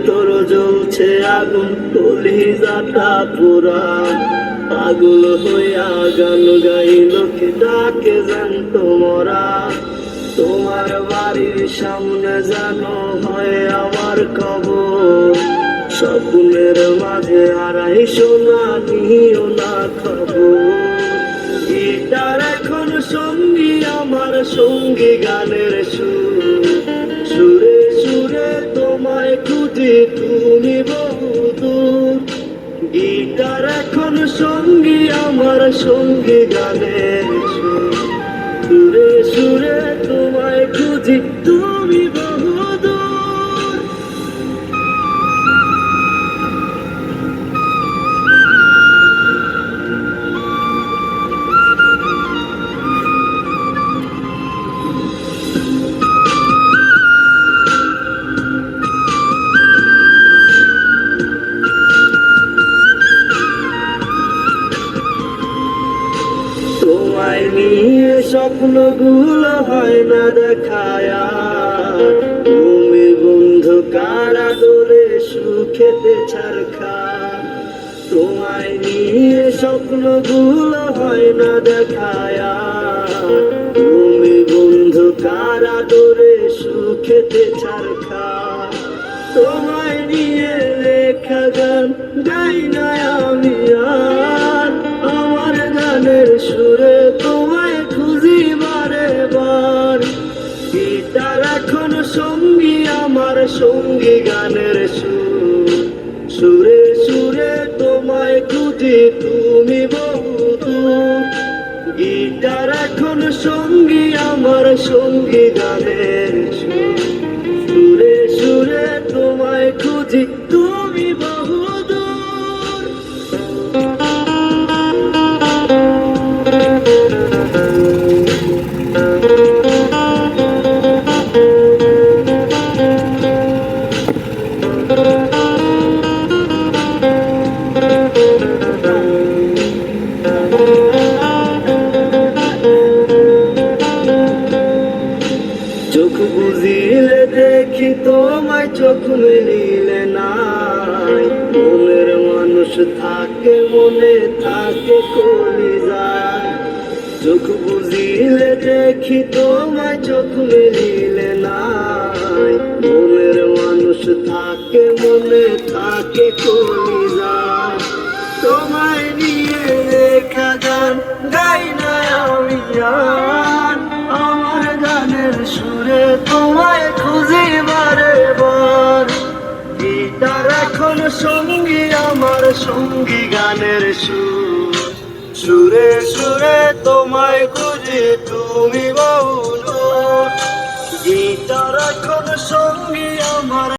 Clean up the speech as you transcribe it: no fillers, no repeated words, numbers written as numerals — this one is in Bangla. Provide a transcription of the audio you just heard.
তোর জ্বলছে আগুন, কলিজাটা পুরা পাগল হইয়া গান গাই, লোকে ডাকে জানতো মরা। তোমার বাড়ির সামনে যেন হয় আমার কবর, স্বপ্নের মাঝে হারাই সোনা, নিও না খবর। গিটার এখন সঙ্গী আমার, সঙ্গী গানের সুর, সুরে সুরে তোমায় খুঁজি তুমি বহুদূর। গিটার এখন সঙ্গী আমার, সঙ্গী গানের সুর, সুরে সুরে তোমায় খুঁজি তুমি বহুদূর। তোমায় নিয়ে স্বপ্নগুলো হয় না দেখায়, তুমি বন্ধু কারা দূরে সুখেতে ছাড়খা। তোমায় নিয়ে স্বপ্নগুলো হয় না দেখায়, তুমি বন্ধু কারা দূরে সুখেতে ছাড়খা। তোমায় নিয়ে লেখা গান গাই না আমি আর, আমার গানের সুরে তোমায় খুঁজি বারে বার। গিটার এখন সঙ্গী আমার, সঙ্গী গানের সুর, সুরে সুরে তোমায় খুঁজি তুমি বহুদূর। গিটার এখন সঙ্গী আমার, সঙ্গী গানের সুর, সুরে সুরে তোমায় খুঁজি তুমি বহুদূর। চোখ বুঝিলে দেখি তোমায়, চোখ মেলিলে নাই। মনের মানুষ থাকে মনে থাকে কলিজায়, চোখ বুঝিলে দেখি তোমায়, চোখ মেলিলে নাই। মনের মানুষ থাকে মনে থাকে কলিজায়। তোমায় নিয়ে লেখা গান গাই না আমি আর, আমার গানের সুরে তোমায় খুঁজি বারে বার। গিটার এখন সঙ্গী আমার, সঙ্গী গানের সুর, সুরে সুরে তোমায় খুঁজি তুমি